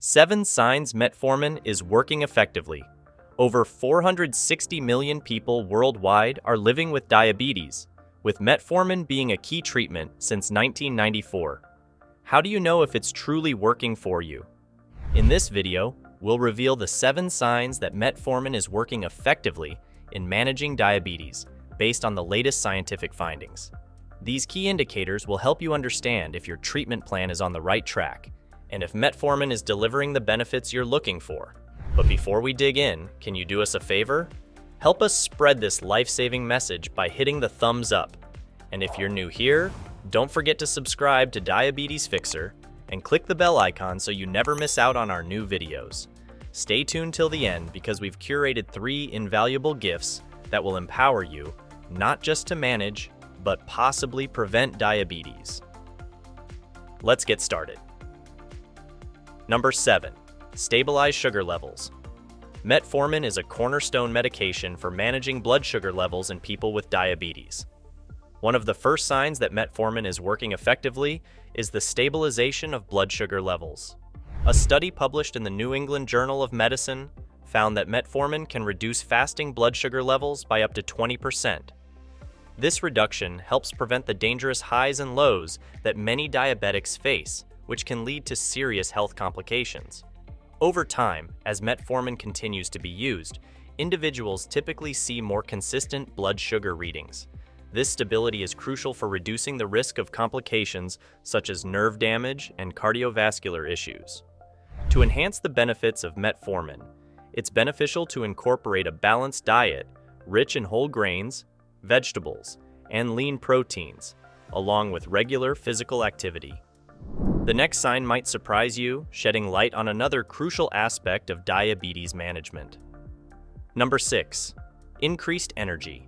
7 signs metformin is working effectively. Over 460 million people worldwide are living with diabetes, with metformin being a key treatment since 1994. How do you know if it's truly working for you? In this video, we'll reveal the 7 signs that metformin is working effectively in managing diabetes, based on the latest scientific findings. These key indicators will help you understand if your treatment plan is on the right track, and if metformin is delivering the benefits you're looking for. But before we dig in, can you do us a favor? Help us spread this life-saving message by hitting the thumbs up. And if you're new here, don't forget to subscribe to Diabetes Fixer and click the bell icon so you never miss out on our new videos. Stay tuned till the end because we've curated 3 invaluable gifts that will empower you, not just to manage, but possibly prevent diabetes. Let's get started. Number 7. Stabilize sugar levels. Metformin is a cornerstone medication for managing blood sugar levels in people with diabetes. One of the first signs that metformin is working effectively is the stabilization of blood sugar levels. A study published in the New England Journal of Medicine found that metformin can reduce fasting blood sugar levels by up to 20%. This reduction helps prevent the dangerous highs and lows that many diabetics face, which can lead to serious health complications. Over time, as metformin continues to be used, individuals typically see more consistent blood sugar readings. This stability is crucial for reducing the risk of complications such as nerve damage and cardiovascular issues. To enhance the benefits of metformin, it's beneficial to incorporate a balanced diet rich in whole grains, vegetables, and lean proteins, along with regular physical activity. The next sign might surprise you, shedding light on another crucial aspect of diabetes management. Number 6. Increased energy.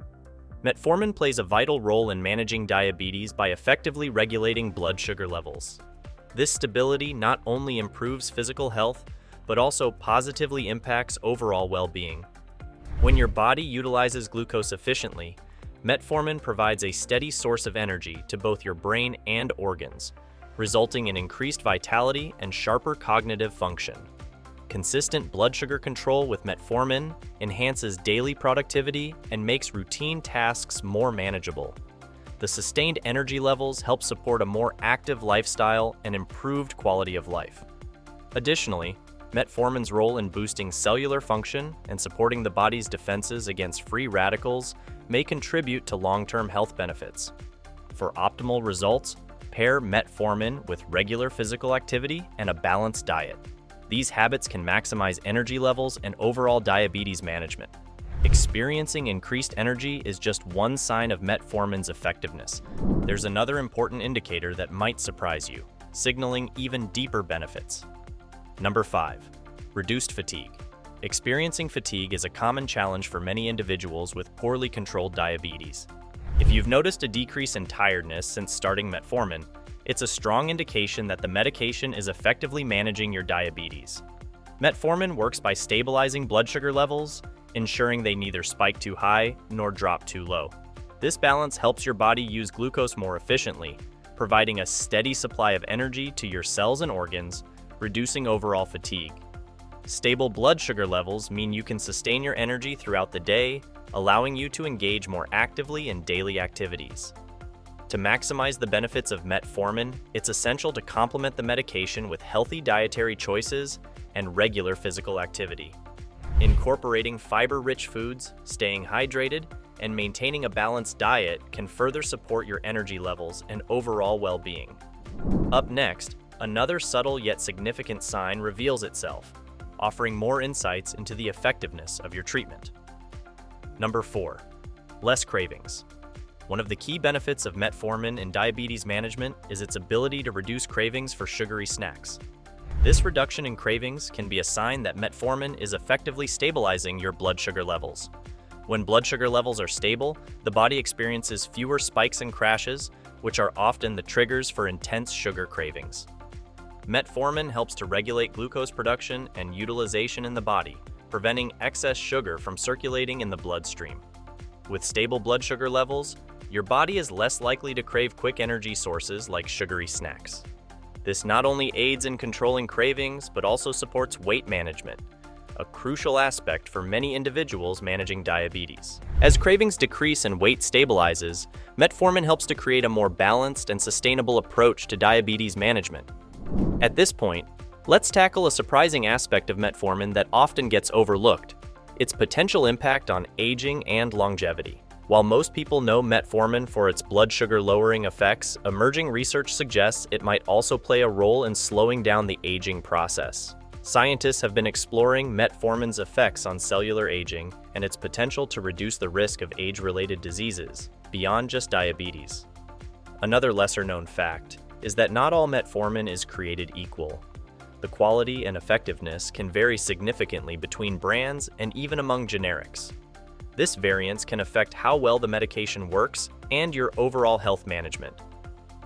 Metformin plays a vital role in managing diabetes by effectively regulating blood sugar levels. This stability not only improves physical health, but also positively impacts overall well-being. When your body utilizes glucose efficiently, metformin provides a steady source of energy to both your brain and organs, resulting in increased vitality and sharper cognitive function. Consistent blood sugar control with metformin enhances daily productivity and makes routine tasks more manageable. The sustained energy levels help support a more active lifestyle and improved quality of life. Additionally, metformin's role in boosting cellular function and supporting the body's defenses against free radicals may contribute to long-term health benefits. For optimal results, pair metformin with regular physical activity and a balanced diet. These habits can maximize energy levels and overall diabetes management. Experiencing increased energy is just one sign of metformin's effectiveness. There's another important indicator that might surprise you, signaling even deeper benefits. Number 5. Reduced fatigue. Experiencing fatigue is a common challenge for many individuals with poorly controlled diabetes. If you've noticed a decrease in tiredness since starting metformin, it's a strong indication that the medication is effectively managing your diabetes. Metformin works by stabilizing blood sugar levels, ensuring they neither spike too high nor drop too low. This balance helps your body use glucose more efficiently, providing a steady supply of energy to your cells and organs, reducing overall fatigue. Stable blood sugar levels mean you can sustain your energy throughout the day, allowing you to engage more actively in daily activities. To maximize the benefits of metformin, it's essential to complement the medication with healthy dietary choices and regular physical activity. Incorporating fiber-rich foods, staying hydrated, and maintaining a balanced diet can further support your energy levels and overall well-being. Up next, another subtle yet significant sign reveals itself, offering more insights into the effectiveness of your treatment. Number 4. Less cravings. One of the key benefits of metformin in diabetes management is its ability to reduce cravings for sugary snacks. This reduction in cravings can be a sign that metformin is effectively stabilizing your blood sugar levels. When blood sugar levels are stable, the body experiences fewer spikes and crashes, which are often the triggers for intense sugar cravings. Metformin helps to regulate glucose production and utilization in the body, preventing excess sugar from circulating in the bloodstream. With stable blood sugar levels, your body is less likely to crave quick energy sources like sugary snacks. This not only aids in controlling cravings, but also supports weight management, a crucial aspect for many individuals managing diabetes. As cravings decrease and weight stabilizes, metformin helps to create a more balanced and sustainable approach to diabetes management. At this point, let's tackle a surprising aspect of metformin that often gets overlooked: its potential impact on aging and longevity. While most people know metformin for its blood sugar lowering effects, emerging research suggests it might also play a role in slowing down the aging process. Scientists have been exploring metformin's effects on cellular aging and its potential to reduce the risk of age-related diseases, beyond just diabetes. Another lesser-known fact is that not all metformin is created equal. The quality and effectiveness can vary significantly between brands and even among generics. This variance can affect how well the medication works and your overall health management.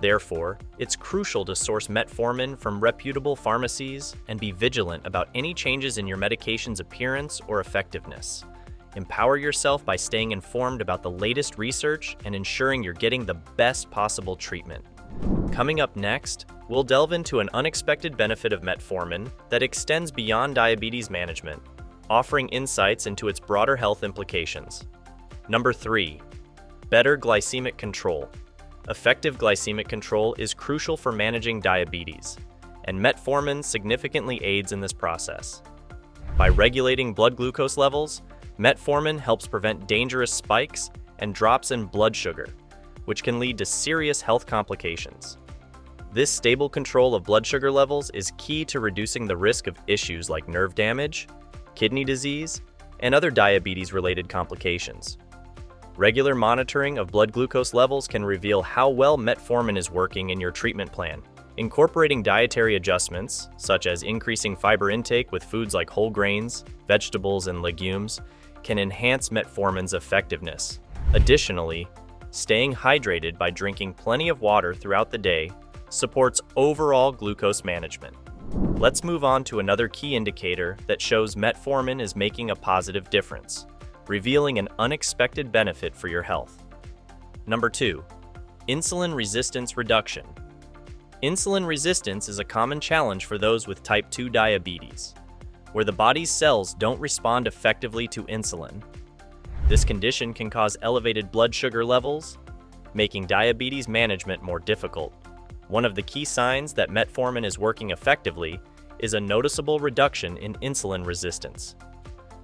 Therefore, it's crucial to source metformin from reputable pharmacies and be vigilant about any changes in your medication's appearance or effectiveness. Empower yourself by staying informed about the latest research and ensuring you're getting the best possible treatment. Coming up next, we'll delve into an unexpected benefit of metformin that extends beyond diabetes management, offering insights into its broader health implications. Number 3. Better glycemic control. Effective glycemic control is crucial for managing diabetes, and metformin significantly aids in this process. By regulating blood glucose levels, metformin helps prevent dangerous spikes and drops in blood sugar, which can lead to serious health complications. This stable control of blood sugar levels is key to reducing the risk of issues like nerve damage, kidney disease, and other diabetes-related complications. Regular monitoring of blood glucose levels can reveal how well metformin is working in your treatment plan. Incorporating dietary adjustments, such as increasing fiber intake with foods like whole grains, vegetables, and legumes, can enhance metformin's effectiveness. Additionally, staying hydrated by drinking plenty of water throughout the day supports overall glucose management. Let's move on to another key indicator that shows metformin is making a positive difference, revealing an unexpected benefit for your health. Number 2. Insulin resistance reduction. Insulin resistance is a common challenge for those with type 2 diabetes, where the body's cells don't respond effectively to insulin. This condition can cause elevated blood sugar levels, making diabetes management more difficult. One of the key signs that metformin is working effectively is a noticeable reduction in insulin resistance.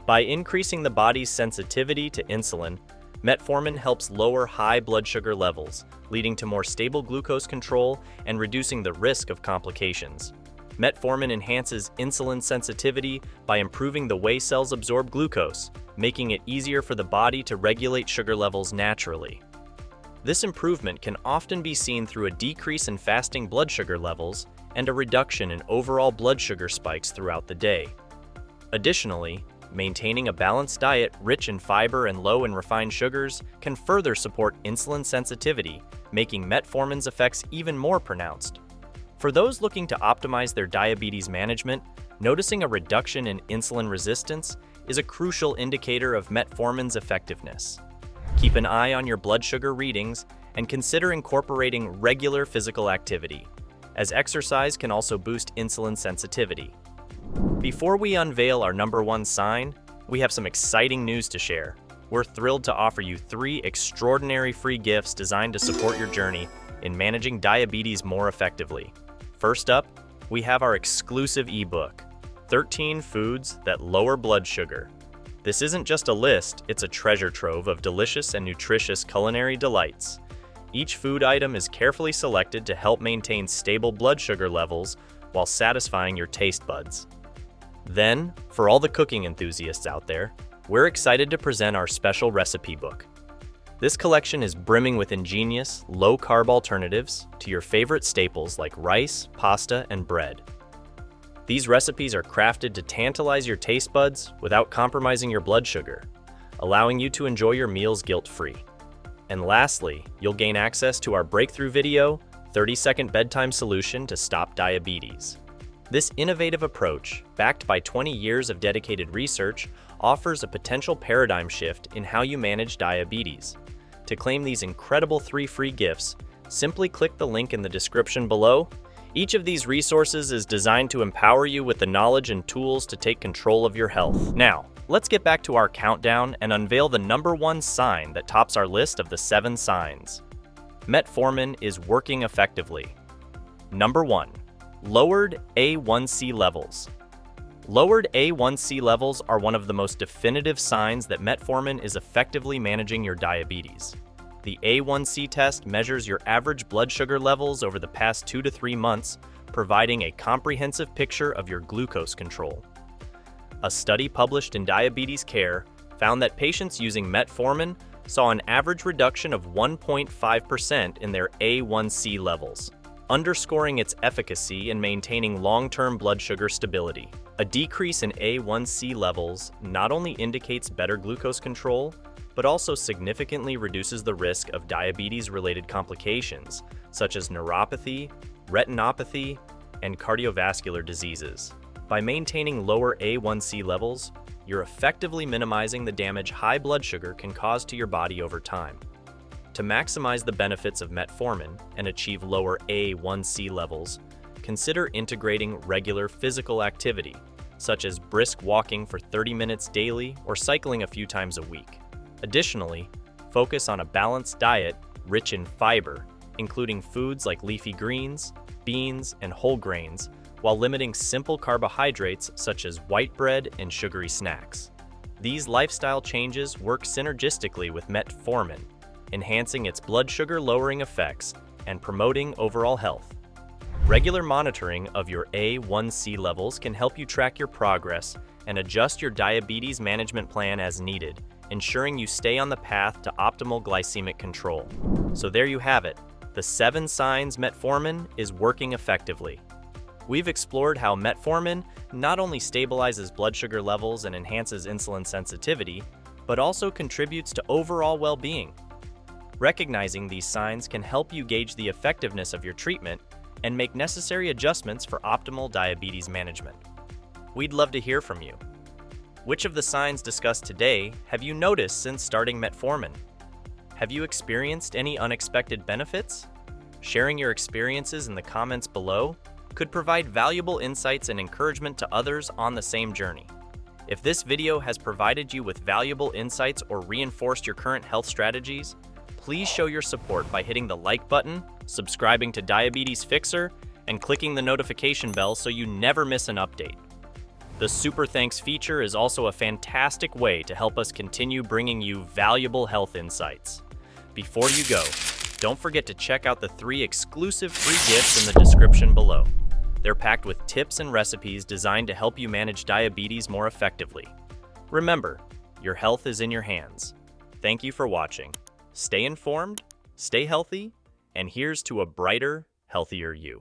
By increasing the body's sensitivity to insulin, metformin helps lower high blood sugar levels, leading to more stable glucose control and reducing the risk of complications. Metformin enhances insulin sensitivity by improving the way cells absorb glucose, making it easier for the body to regulate sugar levels naturally. This improvement can often be seen through a decrease in fasting blood sugar levels and a reduction in overall blood sugar spikes throughout the day. Additionally, maintaining a balanced diet rich in fiber and low in refined sugars can further support insulin sensitivity, making metformin's effects even more pronounced. For those looking to optimize their diabetes management, noticing a reduction in insulin resistance is a crucial indicator of metformin's effectiveness. Keep an eye on your blood sugar readings and consider incorporating regular physical activity, as exercise can also boost insulin sensitivity. Before we unveil our number 1 sign, we have some exciting news to share. We're thrilled to offer you 3 extraordinary free gifts designed to support your journey in managing diabetes more effectively. First up, we have our exclusive ebook, 13 Foods That Lower Blood Sugar. This isn't just a list, it's a treasure trove of delicious and nutritious culinary delights. Each food item is carefully selected to help maintain stable blood sugar levels while satisfying your taste buds. Then, for all the cooking enthusiasts out there, we're excited to present our special recipe book. This collection is brimming with ingenious, low-carb alternatives to your favorite staples like rice, pasta, and bread. These recipes are crafted to tantalize your taste buds without compromising your blood sugar, allowing you to enjoy your meals guilt-free. And lastly, you'll gain access to our breakthrough video, 30-second bedtime solution to stop diabetes. This innovative approach, backed by 20 years of dedicated research, offers a potential paradigm shift in how you manage diabetes. To claim these incredible 3 free gifts, simply click the link in the description below. Each of these resources is designed to empower you with the knowledge and tools to take control of your health. Now, let's get back to our countdown and unveil the number one sign that tops our list of the 7 signs. Metformin is working effectively. Number 1. Lowered A1C levels. Lowered A1C levels are one of the most definitive signs that metformin is effectively managing your diabetes. The A1C test measures your average blood sugar levels over the past 2 to 3 months, providing a comprehensive picture of your glucose control. A study published in Diabetes Care found that patients using metformin saw an average reduction of 1.5% in their A1C levels, underscoring its efficacy in maintaining long-term blood sugar stability. A decrease in A1C levels not only indicates better glucose control, but also significantly reduces the risk of diabetes-related complications, such as neuropathy, retinopathy, and cardiovascular diseases. By maintaining lower A1C levels, you're effectively minimizing the damage high blood sugar can cause to your body over time. To maximize the benefits of metformin and achieve lower A1C levels, consider integrating regular physical activity, such as brisk walking for 30 minutes daily or cycling a few times a week. Additionally, focus on a balanced diet rich in fiber, including foods like leafy greens, beans, and whole grains, while limiting simple carbohydrates such as white bread and sugary snacks. These lifestyle changes work synergistically with metformin, enhancing its blood sugar lowering effects and promoting overall health. Regular monitoring of your A1C levels can help you track your progress and adjust your diabetes management plan as needed, ensuring you stay on the path to optimal glycemic control. So there you have it, the 7 signs metformin is working effectively. We've explored how metformin not only stabilizes blood sugar levels and enhances insulin sensitivity, but also contributes to overall well-being. Recognizing these signs can help you gauge the effectiveness of your treatment and make necessary adjustments for optimal diabetes management. We'd love to hear from you. Which of the signs discussed today have you noticed since starting metformin? Have you experienced any unexpected benefits? Sharing your experiences in the comments below could provide valuable insights and encouragement to others on the same journey. If this video has provided you with valuable insights or reinforced your current health strategies, please show your support by hitting the like button, subscribing to Diabetes Fixer, and clicking the notification bell so you never miss an update. The Super Thanks feature is also a fantastic way to help us continue bringing you valuable health insights. Before you go, don't forget to check out the 3 exclusive free gifts in the description below. They're packed with tips and recipes designed to help you manage diabetes more effectively. Remember, your health is in your hands. Thank you for watching. Stay informed, stay healthy, and here's to a brighter, healthier you.